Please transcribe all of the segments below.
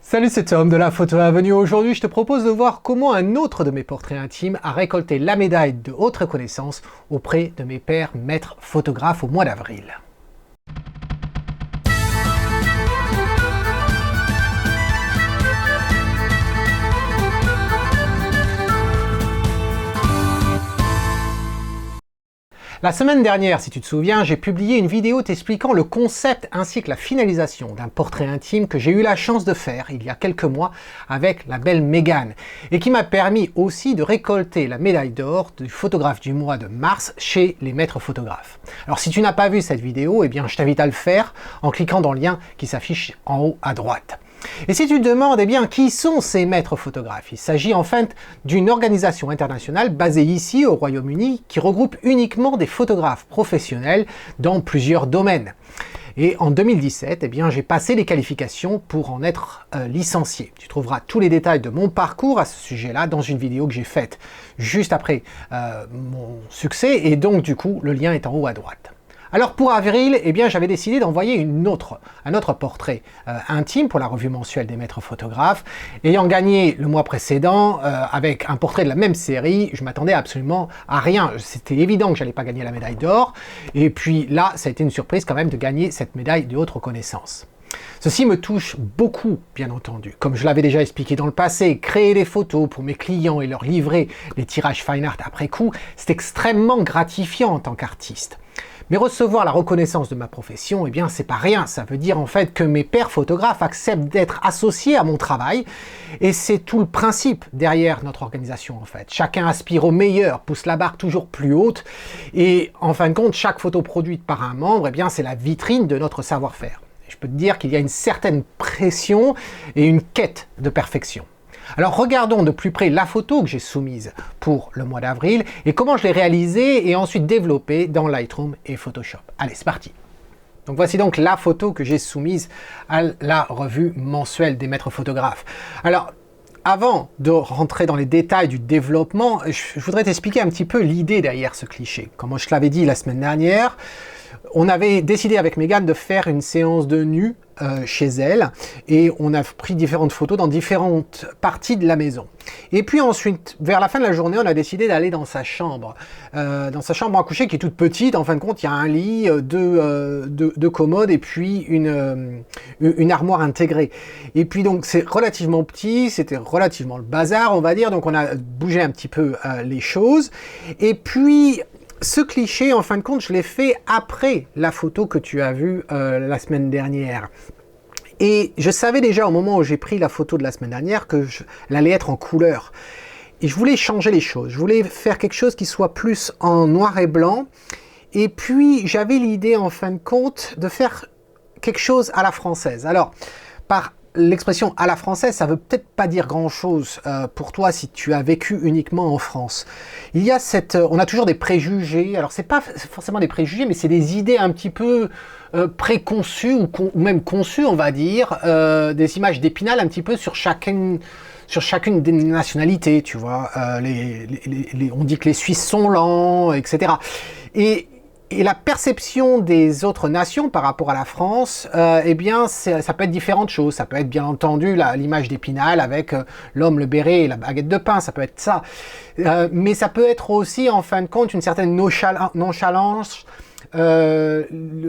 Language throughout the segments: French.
Salut, c'est Tom de la Photo Avenue. Aujourd'hui, je te propose de voir comment un autre de mes portraits intimes a récolté la médaille de haute reconnaissance auprès de mes pairs maîtres photographes au mois d'avril. La semaine dernière, si tu te souviens, j'ai publié une vidéo t'expliquant le concept ainsi que la finalisation d'un portrait intime que j'ai eu la chance de faire il y a quelques mois avec la belle Mégane et qui m'a permis aussi de récolter la médaille d'or du photographe du mois de mars chez les maîtres photographes. Alors si tu n'as pas vu cette vidéo, eh bien je t'invite à le faire en cliquant dans le lien qui s'affiche en haut à droite. Et si tu te demandes, eh bien, qui sont ces maîtres photographes? Il s'agit en fait d'une organisation internationale basée ici au Royaume-Uni qui regroupe uniquement des photographes professionnels dans plusieurs domaines. Et en 2017, eh bien, j'ai passé les qualifications pour en être licencié. Tu trouveras tous les détails de mon parcours à ce sujet-là dans une vidéo que j'ai faite juste après mon succès, et donc du coup, le lien est en haut à droite. Alors pour avril, eh bien j'avais décidé d'envoyer un autre portrait intime pour la revue mensuelle des maîtres photographes. Ayant gagné le mois précédent avec un portrait de la même série, je m'attendais absolument à rien. C'était évident que j'allais pas gagner la médaille d'or. Et puis là, ça a été une surprise quand même de gagner cette médaille de haute reconnaissance. Ceci me touche beaucoup, bien entendu. Comme je l'avais déjà expliqué dans le passé, créer des photos pour mes clients et leur livrer les tirages fine art après coup, c'est extrêmement gratifiant en tant qu'artiste. Mais recevoir la reconnaissance de ma profession, eh bien c'est pas rien. Ça veut dire en fait que mes pairs photographes acceptent d'être associés à mon travail. Et c'est tout le principe derrière notre organisation en fait. Chacun aspire au meilleur, pousse la barre toujours plus haute. Et en fin de compte, chaque photo produite par un membre, eh bien c'est la vitrine de notre savoir-faire. Je peux te dire qu'il y a une certaine pression et une quête de perfection. Alors regardons de plus près la photo que j'ai soumise pour le mois d'avril et comment je l'ai réalisée et ensuite développée dans Lightroom et Photoshop. Allez, c'est parti! Donc voici donc la photo que j'ai soumise à la revue mensuelle des maîtres photographes. Alors, avant de rentrer dans les détails du développement, je voudrais t'expliquer un petit peu l'idée derrière ce cliché. Comme je te l'avais dit la semaine dernière, on avait décidé avec Mégane de faire une séance de nu chez elle et on a pris différentes photos dans différentes parties de la maison. Et puis ensuite, vers la fin de la journée, on a décidé d'aller dans sa chambre à coucher qui est toute petite. En fin de compte, il y a un lit, deux commodes et puis une armoire intégrée. Et puis donc c'est relativement petit, c'était relativement le bazar, on va dire. Donc on a bougé un petit peu les choses. Et puis ce cliché, en fin de compte, je l'ai fait après la photo que tu as vue la semaine dernière. Et je savais déjà au moment où j'ai pris la photo de la semaine dernière qu'elle allait être en couleur. Et je voulais changer les choses. Je voulais faire quelque chose qui soit plus en noir et blanc. Et puis, j'avais l'idée, en fin de compte, de faire quelque chose à la française. Alors, par l'expression à la française, ça veut peut-être pas dire grand-chose pour toi si tu as vécu uniquement en France. Il y a on a toujours des préjugés. Alors c'est pas forcément des préjugés, mais c'est des idées un petit peu préconçues ou même conçues, on va dire, des images d'Épinal un petit peu sur chacune des nationalités, tu vois. On dit que les Suisses sont lents, etc. Et la perception des autres nations par rapport à la France, eh bien, ça peut être différentes choses. Ça peut être bien entendu l'image d'Épinal avec l'homme, le béret et la baguette de pain, ça peut être ça. Mais ça peut être aussi, en fin de compte, une certaine nonchalance,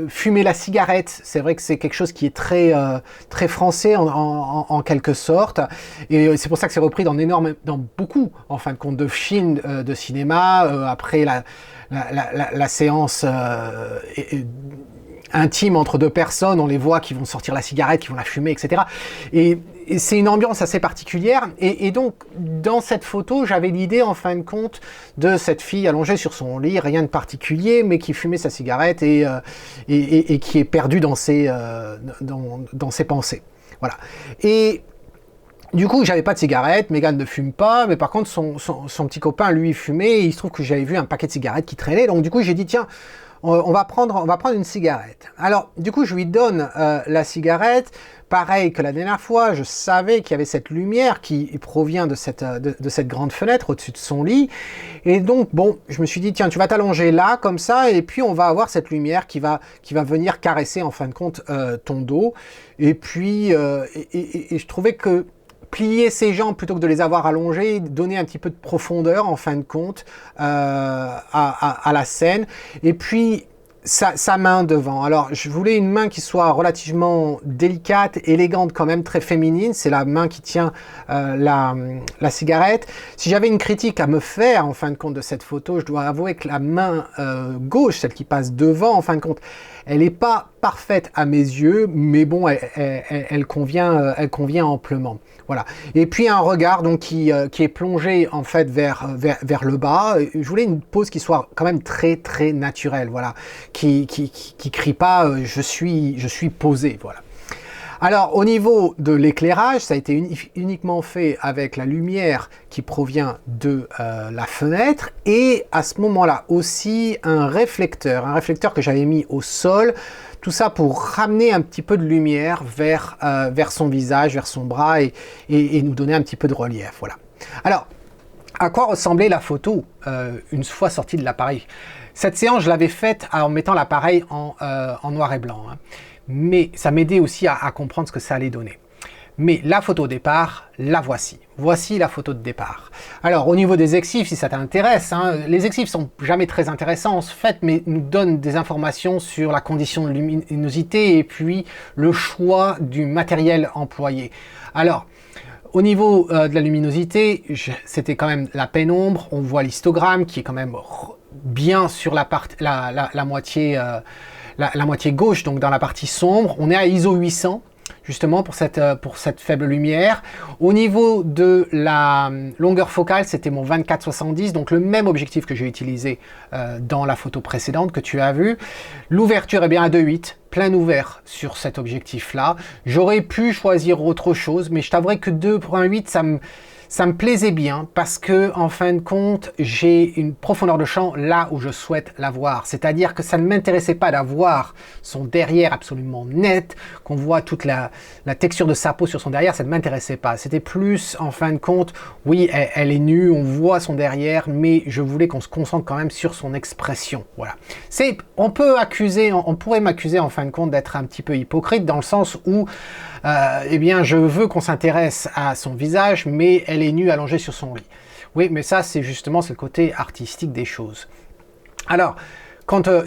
fumer la cigarette. C'est vrai que c'est quelque chose qui est très français en quelque sorte. Et c'est pour ça que c'est repris dans beaucoup, en fin de compte, de films de cinéma, après la séance intime entre deux personnes, on les voit qui vont sortir la cigarette, qui vont la fumer, etc. Et c'est une ambiance assez particulière. Et donc, dans cette photo, j'avais l'idée, en fin de compte, de cette fille allongée sur son lit, rien de particulier, mais qui fumait sa cigarette et qui est perdue dans ses pensées. Voilà. Et du coup, j'avais pas de cigarette, Mégane ne fume pas, mais par contre, son petit copain, lui, fumait, et il se trouve que j'avais vu un paquet de cigarettes qui traînait, donc du coup, j'ai dit, tiens, on va prendre une cigarette. Alors, du coup, je lui donne la cigarette. Pareil que la dernière fois, je savais qu'il y avait cette lumière qui provient de cette grande fenêtre au-dessus de son lit. Et donc, bon, je me suis dit, tiens, tu vas t'allonger là, comme ça, et puis on va avoir cette lumière qui va venir caresser, en fin de compte, ton dos. Et puis, et je trouvais que plier ses jambes plutôt que de les avoir allongées, donner un petit peu de profondeur, en fin de compte, à la scène. Et puis, sa main devant. Alors, je voulais une main qui soit relativement délicate, élégante quand même, très féminine. C'est la main qui tient la cigarette. Si j'avais une critique à me faire, en fin de compte, de cette photo, je dois avouer que la main gauche, celle qui passe devant, en fin de compte, elle n'est pas parfaite à mes yeux, mais bon, elle convient amplement. Voilà. Et puis un regard donc qui est plongé en fait vers le bas. Je voulais une pose qui soit quand même très très naturelle, voilà, qui crie pas je suis posé, voilà. Alors, au niveau de l'éclairage, ça a été uniquement fait avec la lumière qui provient de la fenêtre et à ce moment-là aussi un réflecteur que j'avais mis au sol, tout ça pour ramener un petit peu de lumière vers son visage, vers son bras et nous donner un petit peu de relief, voilà. Alors, à quoi ressemblait la photo une fois sortie de l'appareil? Cette séance, je l'avais faite en mettant l'appareil en noir et blanc, hein. Mais ça m'aidait aussi à comprendre ce que ça allait donner. Mais la photo de départ, la voici. Voici la photo de départ. Alors, au niveau des exifs, si ça t'intéresse, hein, les exifs sont jamais très intéressants en fait, mais nous donnent des informations sur la condition de luminosité et puis le choix du matériel employé. Alors, au niveau de la luminosité, c'était quand même la pénombre. On voit l'histogramme qui est quand même bien sur la moitié... la moitié gauche, donc dans la partie sombre. On est à ISO 800, justement, pour cette faible lumière. Au niveau de la longueur focale, c'était mon 24-70, donc le même objectif que j'ai utilisé dans la photo précédente que tu as vue. L'ouverture est bien à 2.8, plein ouvert sur cet objectif-là. J'aurais pu choisir autre chose, mais je t'avouerai que 2.8, ça me plaisait bien parce que, en fin de compte, j'ai une profondeur de champ là où je souhaite l'avoir. C'est-à-dire que ça ne m'intéressait pas d'avoir son derrière absolument net, qu'on voit toute la texture de sa peau sur son derrière, ça ne m'intéressait pas. C'était plus, en fin de compte, oui, elle est nue, on voit son derrière, mais je voulais qu'on se concentre quand même sur son expression. Voilà. On pourrait m'accuser, en fin de compte, d'être un petit peu hypocrite dans le sens où eh bien, je veux qu'on s'intéresse à son visage, mais elle est nue allongée sur son lit. Oui, mais ça, c'est le côté artistique des choses. Alors,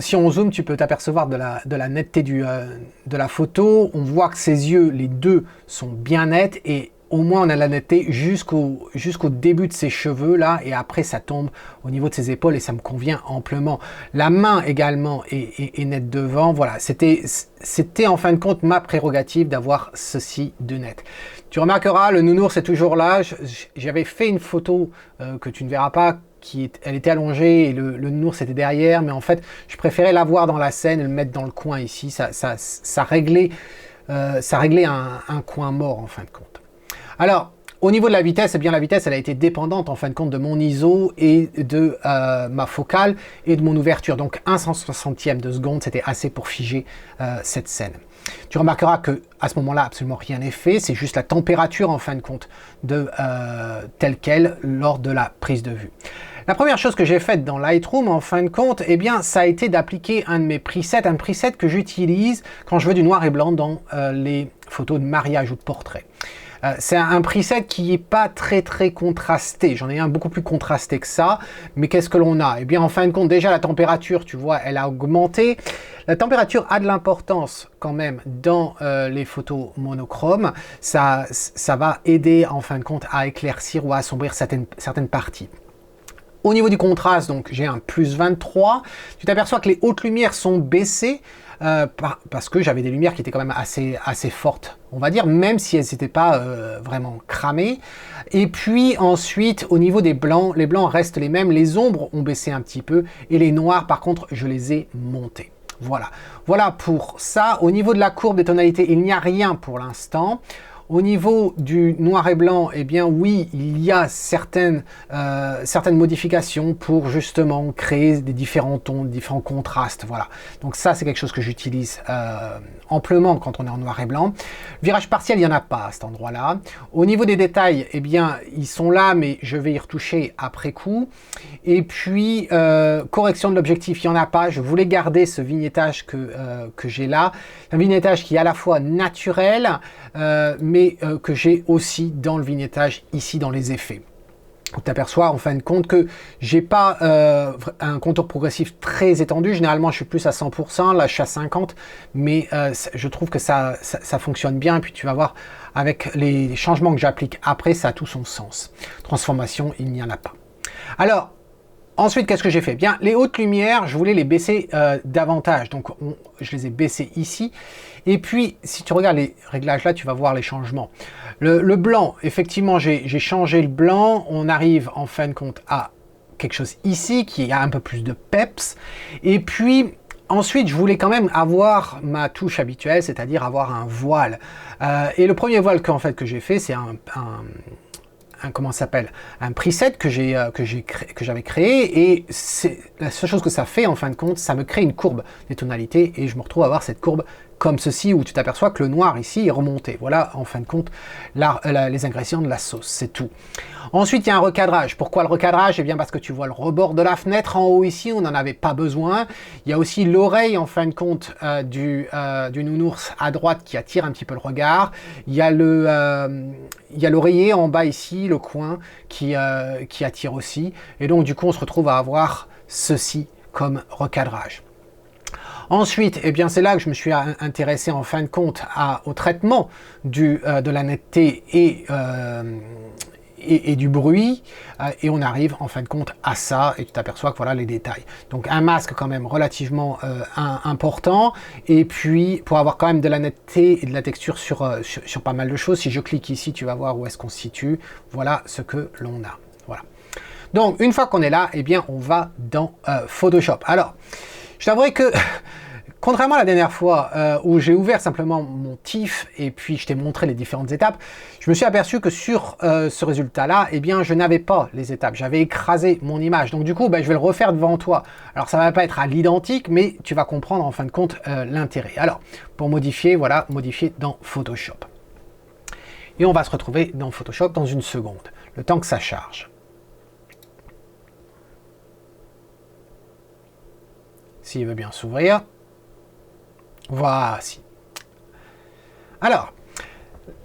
si on zoome, tu peux t'apercevoir de la netteté de la photo. On voit que ses yeux, les deux, sont bien nets et au moins on a la netteté jusqu'au début de ses cheveux là et après ça tombe au niveau de ses épaules et ça me convient amplement. La main également est nette devant. Voilà, c'était en fin de compte ma prérogative d'avoir ceci de net. Tu remarqueras, le nounours est toujours là. J'avais fait une photo que tu ne verras pas. Elle était allongée et le nounours était derrière, mais en fait je préférais l'avoir dans la scène et le mettre dans le coin ici. Ça réglait un coin mort en fin de compte. Alors, au niveau de la vitesse, eh bien la vitesse elle a été dépendante en fin de compte de mon ISO et de ma focale et de mon ouverture. Donc 1/160e de seconde, c'était assez pour figer cette scène. Tu remarqueras que à ce moment-là, absolument rien n'est fait, c'est juste la température en fin de compte telle quelle lors de la prise de vue. La première chose que j'ai faite dans Lightroom, en fin de compte, eh bien, ça a été d'appliquer un de mes presets, un preset que j'utilise quand je veux du noir et blanc dans les photos de mariage ou de portrait. C'est un preset qui n'est pas très contrasté. J'en ai un beaucoup plus contrasté que ça. Mais qu'est-ce que l'on a? Eh bien, en fin de compte, déjà la température, tu vois, elle a augmenté. La température a de l'importance quand même dans les photos monochromes. Ça va aider en fin de compte à éclaircir ou à assombrir certaines parties. Au niveau du contraste, donc j'ai un plus 23. Tu t'aperçois que les hautes lumières sont baissées parce que j'avais des lumières qui étaient quand même assez fortes, on va dire, même si elles n'étaient pas vraiment cramées. Et puis ensuite, au niveau des blancs, les blancs restent les mêmes, les ombres ont baissé un petit peu et les noirs, par contre, je les ai montés. Voilà pour ça. Au niveau de la courbe des tonalités, il n'y a rien pour l'instant. Au niveau du noir et blanc, eh bien oui, il y a certaines modifications pour justement créer des différents tons, différents contrastes, voilà. Donc ça, c'est quelque chose que j'utilise amplement quand on est en noir et blanc. Virage partiel, il n'y en a pas à cet endroit-là. Au niveau des détails, eh bien, ils sont là, mais je vais y retoucher après coup. Et puis, correction de l'objectif, il n'y en a pas. Je voulais garder ce vignettage que j'ai là. Un vignettage qui est à la fois naturel, mais que j'ai aussi dans le vignettage, ici dans les effets. Tu t'aperçois en fin de compte que j'ai pas un contour progressif très étendu. Généralement, je suis plus à 100%, là je suis à 50%, mais je trouve que ça fonctionne bien. Et puis tu vas voir, avec les changements que j'applique après, ça a tout son sens. Transformation, il n'y en a pas. Alors, ensuite, qu'est-ce que j'ai fait? Bien, les hautes lumières, je voulais les baisser davantage. Donc, je les ai baissées ici. Et puis, si tu regardes les réglages là, tu vas voir les changements. Le blanc, effectivement, j'ai changé le blanc. On arrive, en fin de compte, à quelque chose ici qui a un peu plus de peps. Et puis, ensuite, je voulais quand même avoir ma touche habituelle, c'est-à-dire avoir un voile. Et le premier voile que j'ai fait, c'est comment ça s'appelle, un preset que j'avais créé, et c'est la seule chose que ça fait en fin de compte, ça me crée une courbe des tonalités et je me retrouve à avoir cette courbe comme ceci où tu t'aperçois que le noir ici est remonté. Voilà en fin de compte les ingrédients de la sauce, c'est tout. Ensuite, il y a un recadrage. Pourquoi le recadrage? Eh bien parce que tu vois le rebord de la fenêtre en haut ici, on n'en avait pas besoin. Il y a aussi l'oreille en fin de compte du nounours à droite qui attire un petit peu le regard. Il y a l'oreiller en bas ici, le coin qui attire aussi. Et donc du coup, on se retrouve à avoir ceci comme recadrage. Ensuite, eh bien, c'est là que je me suis intéressé en fin de compte au traitement de la netteté et du bruit, et on arrive en fin de compte à ça, et tu t'aperçois que voilà les détails. Donc un masque quand même relativement important, et puis pour avoir quand même de la netteté et de la texture sur pas mal de choses. Si je clique ici, tu vas voir où est-ce qu'on se situe. Voilà ce que l'on a. Voilà. Donc une fois qu'on est là, eh bien on va dans Photoshop. Alors, je t'avouerai que contrairement à la dernière fois où j'ai ouvert simplement mon TIFF et puis je t'ai montré les différentes étapes, je me suis aperçu que sur ce résultat-là, eh bien, je n'avais pas les étapes. J'avais écrasé mon image. Donc du coup, je vais le refaire devant toi. Alors ça ne va pas être à l'identique, mais tu vas comprendre en fin de compte l'intérêt. Alors, pour modifier, voilà, modifier dans Photoshop. Et on va se retrouver dans Photoshop dans une seconde, le temps que ça charge. S'il veut bien s'ouvrir. Voici. Alors,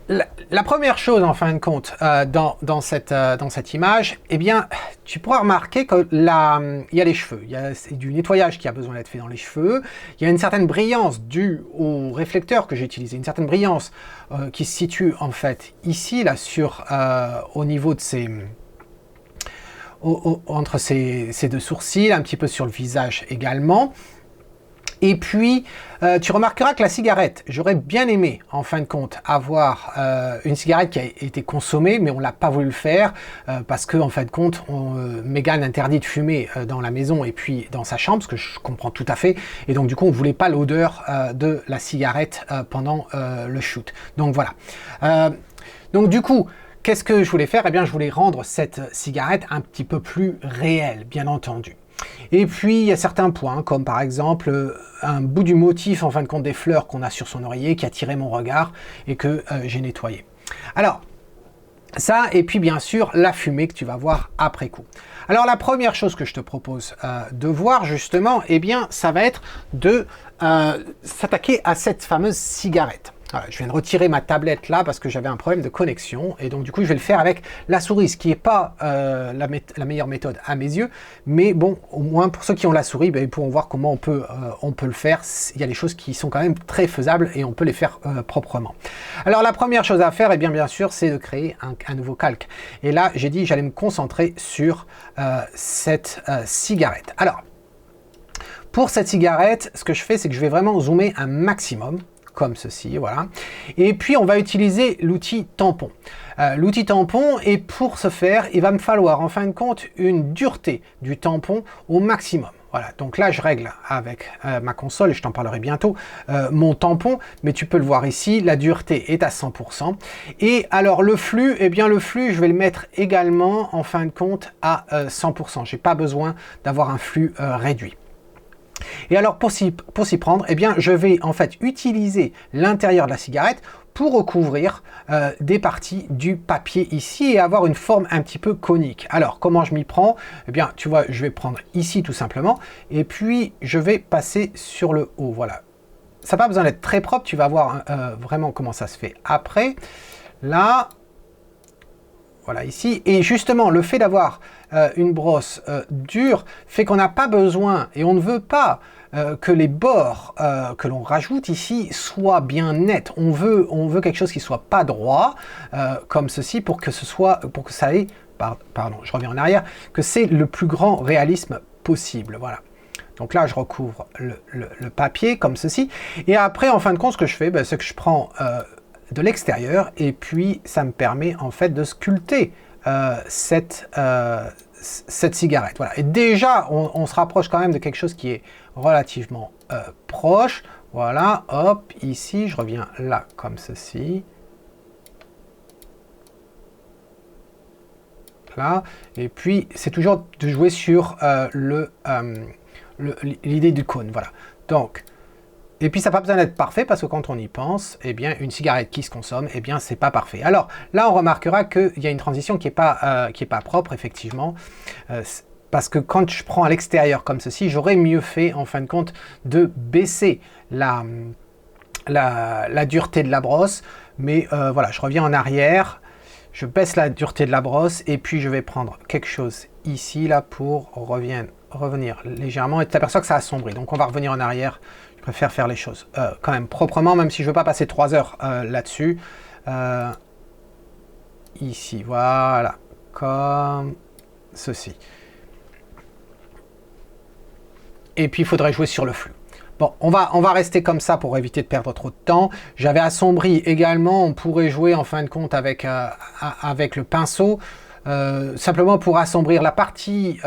la première chose en fin de compte dans cette image, eh bien, tu pourras remarquer qu'il y a les cheveux. Il y a du nettoyage qui a besoin d'être fait dans les cheveux. Il y a une certaine brillance due au réflecteur que j'ai utilisé, une certaine brillance qui se situe en fait ici, là, au niveau de entre ces deux sourcils, un petit peu sur le visage également. Et puis, tu remarqueras que la cigarette, j'aurais bien aimé, en fin de compte, avoir une cigarette qui a été consommée, mais on l'a pas voulu le faire, parce que, en fin de compte, Megan interdit de fumer dans la maison et puis dans sa chambre, ce que je comprends tout à fait, et donc du coup, on voulait pas l'odeur de la cigarette pendant le shoot. Donc voilà. Donc du coup, qu'est-ce que je voulais faire? Eh bien, je voulais rendre cette cigarette un petit peu plus réelle, bien entendu. Et puis, il y a certains points, comme par exemple un bout du motif, en fin de compte, des fleurs qu'on a sur son oreiller, qui a attiré mon regard et que j'ai nettoyé. Alors, ça, et puis bien sûr, la fumée que tu vas voir après coup. Alors, la première chose que je te propose de voir, justement, eh bien, ça va être de s'attaquer à cette fameuse cigarette. Voilà, je viens de retirer ma tablette là parce que j'avais un problème de connexion et donc du coup je vais le faire avec la souris, ce qui n'est pas la meilleure méthode à mes yeux, mais bon, au moins pour ceux qui ont la souris, ils pourront voir comment on peut le faire. Il y a des choses qui sont quand même très faisables et on peut les faire proprement. Alors la première chose à faire, eh bien sûr, c'est de créer un nouveau calque. Et là, j'ai dit j'allais me concentrer sur cette cigarette. Alors, pour cette cigarette, ce que je fais, c'est que je vais vraiment zoomer un maximum, comme ceci, voilà. Et puis, on va utiliser l'outil tampon. L'outil tampon, et pour ce faire, il va me falloir, en fin de compte, une dureté du tampon au maximum. Voilà, donc là je règle avec ma console, et je t'en parlerai bientôt, mon tampon, mais tu peux le voir ici, la dureté est à 100%. Et alors le flux, eh bien le flux, je vais le mettre également en fin de compte à 100%. J'ai pas besoin d'avoir un flux réduit. Et alors pour s'y prendre, eh bien je vais en fait utiliser l'intérieur de la cigarette pour recouvrir des parties du papier ici et avoir une forme un petit peu conique. Alors comment je m'y prends? Eh bien tu vois, je vais prendre ici tout simplement et puis je vais passer sur le haut. Voilà, ça n'a pas besoin d'être très propre, tu vas voir vraiment comment ça se fait après. Là, voilà ici, et justement le fait d'avoir une brosse dure fait qu'on n'a pas besoin et on ne veut pas que les bords que l'on rajoute ici soient bien nets. On veut quelque chose qui soit pas droit comme ceci pour que ça ait, pardon, je reviens en arrière, que c'est le plus grand réalisme possible. Voilà. Donc là, je recouvre le papier comme ceci. Et après, en fin de compte, ce que je fais, ben, c'est que je prends de l'extérieur et puis ça me permet en fait de sculpter cette cigarette. Voilà. Et déjà, on se rapproche quand même de quelque chose qui est relativement proche. Voilà, hop, ici, je reviens là comme ceci. Là, et puis c'est toujours de jouer sur l'idée du cône. Voilà. Donc, et puis ça n'a pas besoin d'être parfait parce que quand on y pense, eh bien une cigarette qui se consomme, eh bien c'est pas parfait. Alors là on remarquera qu'il y a une transition qui est pas propre effectivement, parce que quand je prends à l'extérieur comme ceci, j'aurais mieux fait en fin de compte de baisser la dureté de la brosse, mais voilà, je reviens en arrière, je baisse la dureté de la brosse et puis je vais prendre quelque chose ici là pour revenir légèrement et tu t'aperçois que ça assombrit, donc on va revenir en arrière. Je préfère faire les choses quand même proprement, même si je ne veux pas passer 3 heures là-dessus. Ici, voilà, comme ceci. Et puis, il faudrait jouer sur le flux. Bon, on va rester comme ça pour éviter de perdre trop de temps. J'avais assombri également, on pourrait jouer en fin de compte avec le pinceau, simplement pour assombrir la partie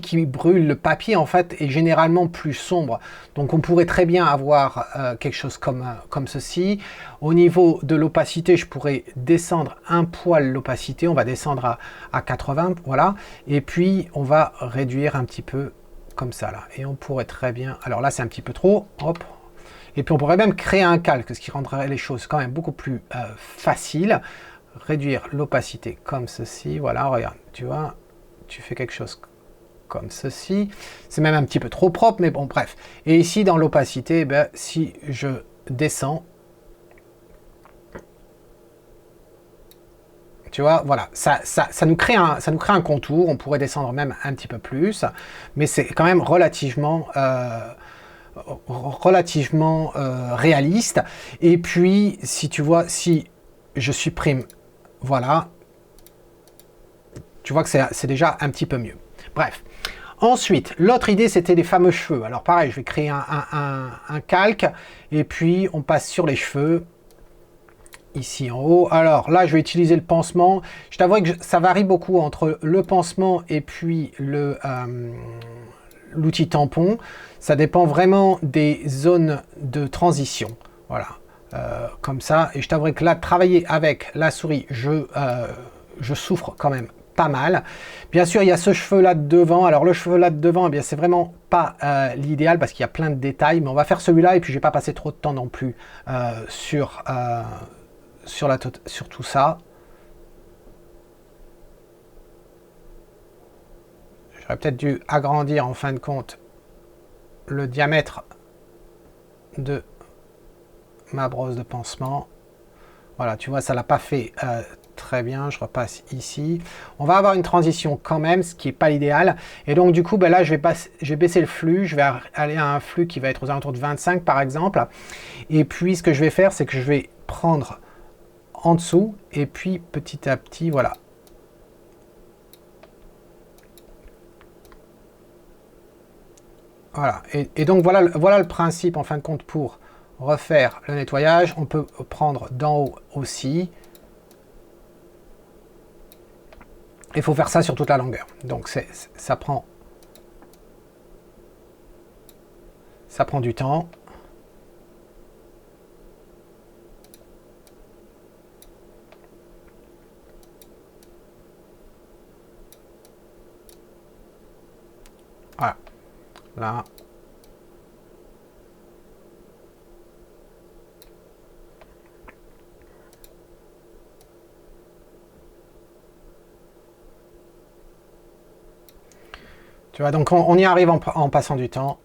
qui brûle le papier en fait est généralement plus sombre, donc on pourrait très bien avoir quelque chose comme ceci. Au niveau de l'opacité, je pourrais descendre un poil l'opacité, on va descendre à 80, voilà, et puis on va réduire un petit peu comme ça là, et on pourrait très bien, alors là c'est un petit peu trop, hop, et puis on pourrait même créer un calque, ce qui rendrait les choses quand même beaucoup plus faciles. Réduire l'opacité comme ceci, voilà, regarde, tu vois, tu fais quelque chose comme ceci, c'est même un petit peu trop propre, mais bon, bref. Et ici, dans l'opacité, ben, si je descends, tu vois, voilà, ça nous crée un contour, on pourrait descendre même un petit peu plus, mais c'est quand même relativement réaliste. Et puis, si tu vois, si je supprime, voilà, tu vois que c'est déjà un petit peu mieux. Bref. Ensuite, l'autre idée, c'était les fameux cheveux. Alors pareil, je vais créer un calque, et puis on passe sur les cheveux, ici en haut. Alors là, je vais utiliser le pansement. Je t'avoue que ça varie beaucoup entre le pansement et puis l'outil tampon. Ça dépend vraiment des zones de transition. Voilà, comme ça. Et je t'avoue que là, travailler avec la souris, je souffre quand même pas mal. Bien sûr, il y a ce cheveu là de devant. Alors le cheveu là de devant, eh bien c'est vraiment pas l'idéal parce qu'il y a plein de détails, mais on va faire celui-là et puis je vais pas passer trop de temps non plus sur tout ça. J'aurais peut-être dû agrandir en fin de compte le diamètre de ma brosse de pansement. Voilà, tu vois, ça l'a pas fait très bien. Je repasse ici. On va avoir une transition quand même, ce qui n'est pas l'idéal. Et donc, du coup, ben là, je vais baisser le flux. Je vais aller à un flux qui va être aux alentours de 25, par exemple. Et puis, ce que je vais faire, c'est que je vais prendre en dessous. Et puis, petit à petit, voilà. Voilà. Et donc, voilà le principe, en fin de compte, pour refaire le nettoyage. On peut prendre d'en haut aussi. Il faut faire ça sur toute la longueur. Donc ça prend Ça prend du temps. Voilà. Là. Tu vois, donc on y arrive en passant du temps.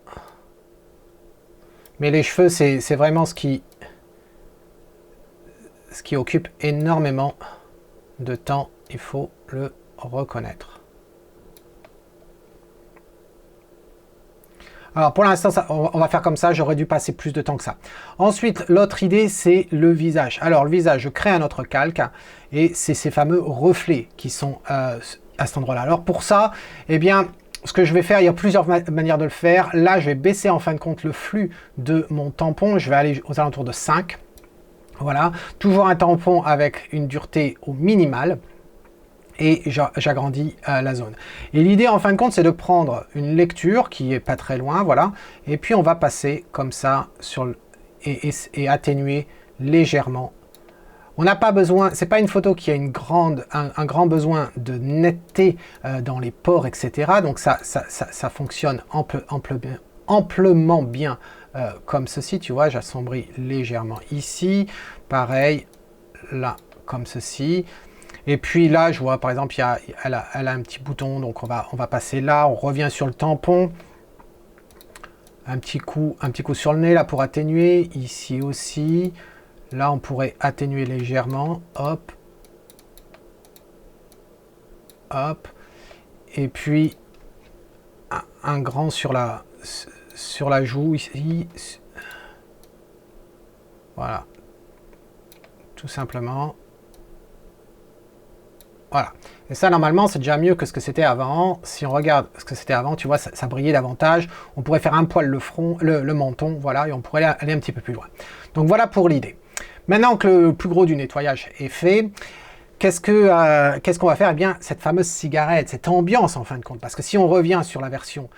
Mais les cheveux, c'est vraiment ce qui occupe énormément de temps. Il faut le reconnaître. Alors pour l'instant, on va faire comme ça, j'aurais dû passer plus de temps que ça. Ensuite, l'autre idée, c'est le visage. Alors le visage, je crée un autre calque, et c'est ces fameux reflets qui sont à cet endroit-là. Alors pour ça, eh bien, ce que je vais faire, il y a plusieurs manières de le faire. Là, je vais baisser en fin de compte le flux de mon tampon, je vais aller aux alentours de 5. Voilà, toujours un tampon avec une dureté au minimal. Et j'agrandis la zone. Et l'idée, en fin de compte, c'est de prendre une lecture qui est pas très loin, voilà, et puis on va passer comme ça sur et atténuer légèrement. On n'a pas besoin, c'est pas une photo qui a un grand besoin de netteté dans les pores, etc. Donc ça fonctionne amplement bien comme ceci, tu vois, j'assombris légèrement ici, pareil, là, comme ceci. Et puis là, je vois par exemple, elle a un petit bouton, donc on va passer là, on revient sur le tampon. Un petit coup sur le nez là pour atténuer, ici aussi. Là, on pourrait atténuer légèrement, hop. Hop. Et puis, un grand sur la joue ici. Voilà. Tout simplement. Voilà. Et ça, normalement, c'est déjà mieux que ce que c'était avant. Si on regarde ce que c'était avant, tu vois, ça brillait davantage. On pourrait faire un poil le front, le menton, voilà, et on pourrait aller un petit peu plus loin. Donc voilà pour l'idée. Maintenant que le plus gros du nettoyage est fait, qu'est-ce qu'on va faire? Eh bien, cette fameuse cigarette, cette ambiance en fin de compte. Parce que si on revient sur la version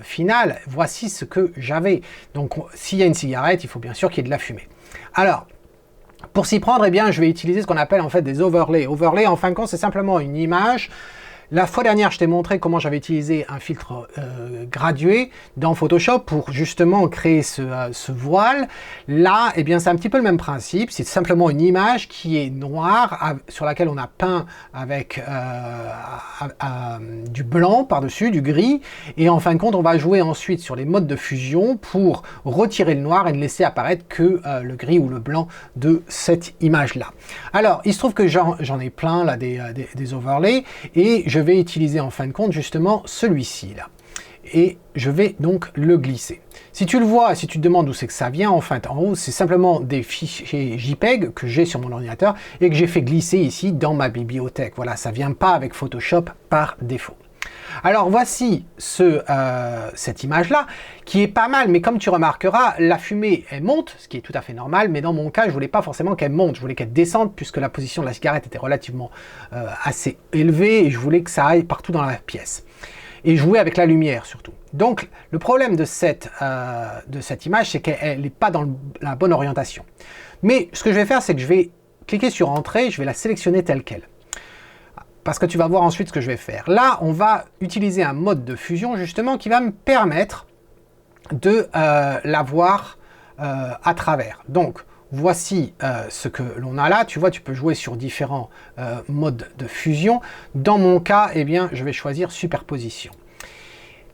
finale, voici ce que j'avais. Donc, s'il y a une cigarette, il faut bien sûr qu'il y ait de la fumée. Alors, pour s'y prendre, eh bien, je vais utiliser ce qu'on appelle en fait des overlays. Overlay, en fin de compte, c'est simplement une image. La fois dernière, je t'ai montré comment j'avais utilisé un filtre gradué dans Photoshop pour justement créer ce voile. Là, eh bien, c'est un petit peu le même principe. C'est simplement une image qui est noire, sur laquelle on a peint avec du blanc par-dessus, du gris. Et en fin de compte, on va jouer ensuite sur les modes de fusion pour retirer le noir et ne laisser apparaître que le gris ou le blanc de cette image-là. Alors, il se trouve que j'en ai plein là des overlays et je vais utiliser en fin de compte justement celui-ci là. Et je vais donc le glisser. Si tu le vois, si tu te demandes d'où c'est que ça vient, en fait, en haut, c'est simplement des fichiers JPEG que j'ai sur mon ordinateur et que j'ai fait glisser ici dans ma bibliothèque. Voilà, ça vient pas avec Photoshop par défaut. Alors voici cette image-là, qui est pas mal, mais comme tu remarqueras, la fumée, elle monte, ce qui est tout à fait normal, mais dans mon cas, je voulais pas forcément qu'elle monte, je voulais qu'elle descende, puisque la position de la cigarette était relativement assez élevée, et je voulais que ça aille partout dans la pièce. Et jouer avec la lumière surtout. Donc le problème de cette image, c'est qu'elle n'est pas dans la bonne orientation. Mais ce que je vais faire, c'est que je vais cliquer sur Entrée, je vais la sélectionner telle qu'elle. Parce que tu vas voir ensuite ce que je vais faire. Là, on va utiliser un mode de fusion justement qui va me permettre de la voir à travers. Donc, voici ce que l'on a là. Tu vois, tu peux jouer sur différents modes de fusion. Dans mon cas, eh bien, je vais choisir superposition.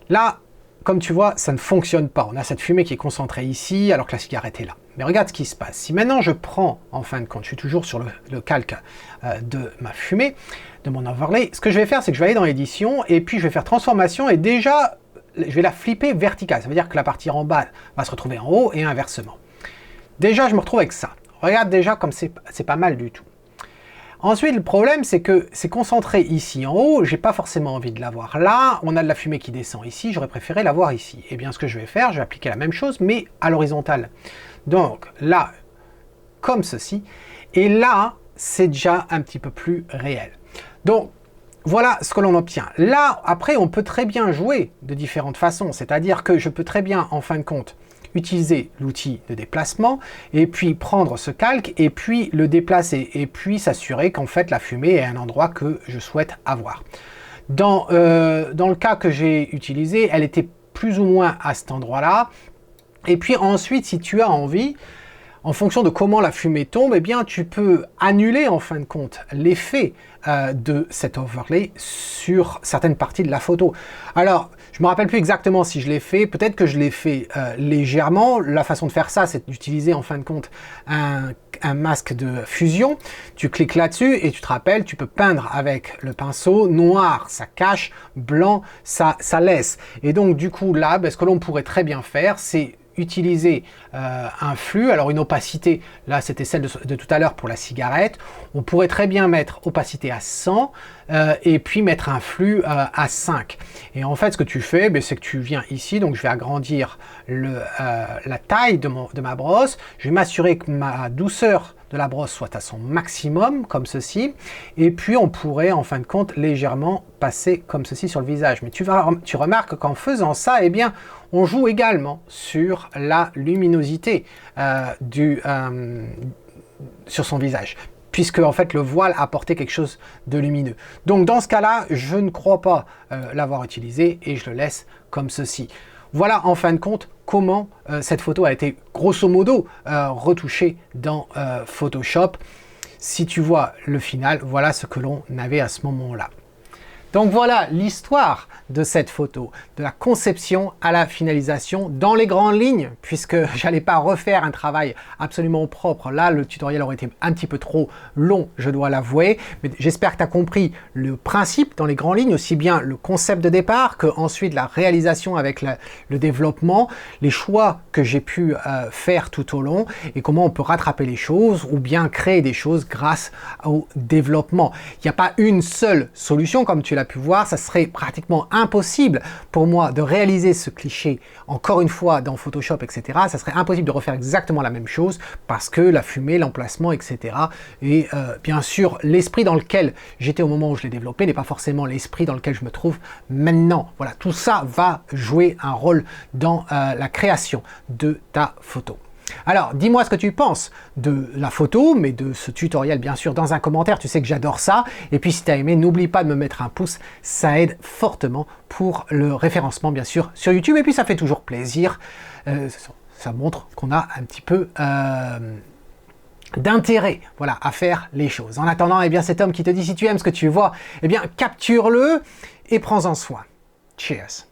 Là, comme tu vois, ça ne fonctionne pas. On a cette fumée qui est concentrée ici, alors que la cigarette est là. Mais regarde ce qui se passe. Si maintenant je prends, en fin de compte, je suis toujours sur le calque de ma fumée, de mon overlay, ce que je vais faire, c'est que je vais aller dans l'édition, et puis je vais faire transformation, et déjà, je vais la flipper verticale. Ça veut dire que la partie en bas va se retrouver en haut, et inversement. Déjà, je me retrouve avec ça. Regarde déjà comme c'est pas mal du tout. Ensuite, le problème, c'est que c'est concentré ici en haut, j'ai pas forcément envie de l'avoir là, on a de la fumée qui descend ici, j'aurais préféré l'avoir ici. Et bien, ce que je vais faire, je vais appliquer la même chose, mais à l'horizontale. Donc, là, comme ceci, et là, c'est déjà un petit peu plus réel. Donc, voilà ce que l'on obtient. Là, après, on peut très bien jouer de différentes façons. C'est-à-dire que je peux très bien, en fin de compte, utiliser l'outil de déplacement et puis prendre ce calque et puis le déplacer et puis s'assurer qu'en fait la fumée est à un endroit que je souhaite avoir. Dans le cas que j'ai utilisé, elle était plus ou moins à cet endroit-là. Et puis ensuite, si tu as envie, en fonction de comment la fumée tombe, eh bien, tu peux annuler en fin de compte l'effet de cet overlay sur certaines parties de la photo. Alors, je ne me rappelle plus exactement si je l'ai fait, peut-être que je l'ai fait légèrement. La façon de faire ça, c'est d'utiliser en fin de compte un masque de fusion. Tu cliques là-dessus et tu te rappelles, tu peux peindre avec le pinceau. Noir, ça cache, blanc, ça laisse. Et donc, du coup, là, ce que l'on pourrait très bien faire, c'est utiliser un flux, alors une opacité, là c'était celle de tout à l'heure pour la cigarette, on pourrait très bien mettre opacité à 100 et puis mettre un flux à 5. Et en fait ce que tu fais, c'est que tu viens ici, donc je vais agrandir la taille de ma brosse, je vais m'assurer que ma douceur de la brosse soit à son maximum, comme ceci, et puis on pourrait en fin de compte légèrement passer comme ceci sur le visage. Mais tu remarques qu'en faisant ça, eh bien, on joue également sur la luminosité sur son visage, puisque en fait le voile apportait quelque chose de lumineux. Donc dans ce cas-là, je ne crois pas l'avoir utilisé et je le laisse comme ceci. Voilà en fin de compte comment cette photo a été grosso modo retouchée dans Photoshop. Si tu vois le final, voilà ce que l'on avait à ce moment-là. Donc voilà l'histoire de cette photo, de la conception à la finalisation dans les grandes lignes, puisque j'allais pas refaire un travail absolument propre. Là, le tutoriel aurait été un petit peu trop long, je dois l'avouer, mais j'espère que tu as compris le principe dans les grandes lignes, aussi bien le concept de départ que ensuite la réalisation avec le développement, les choix que j'ai pu faire tout au long et comment on peut rattraper les choses ou bien créer des choses grâce au développement. Il n'y a pas une seule solution, comme tu l'as pu voir, ça serait pratiquement impossible pour moi de réaliser ce cliché encore une fois dans Photoshop, etc. Ça serait impossible de refaire exactement la même chose parce que la fumée, l'emplacement, etc. Et bien sûr, l'esprit dans lequel j'étais au moment où je l'ai développé n'est pas forcément l'esprit dans lequel je me trouve maintenant. Voilà, tout ça va jouer un rôle dans la création de ta photo. Alors, dis-moi ce que tu penses de la photo, mais de ce tutoriel, bien sûr, dans un commentaire. Tu sais que j'adore ça. Et puis, si tu as aimé, n'oublie pas de me mettre un pouce. Ça aide fortement pour le référencement, bien sûr, sur YouTube. Et puis, ça fait toujours plaisir. Ça montre qu'on a un petit peu d'intérêt, voilà, à faire les choses. En attendant, eh bien, cet homme qui te dit, si tu aimes ce que tu vois, eh bien, capture-le et prends-en soin. Cheers!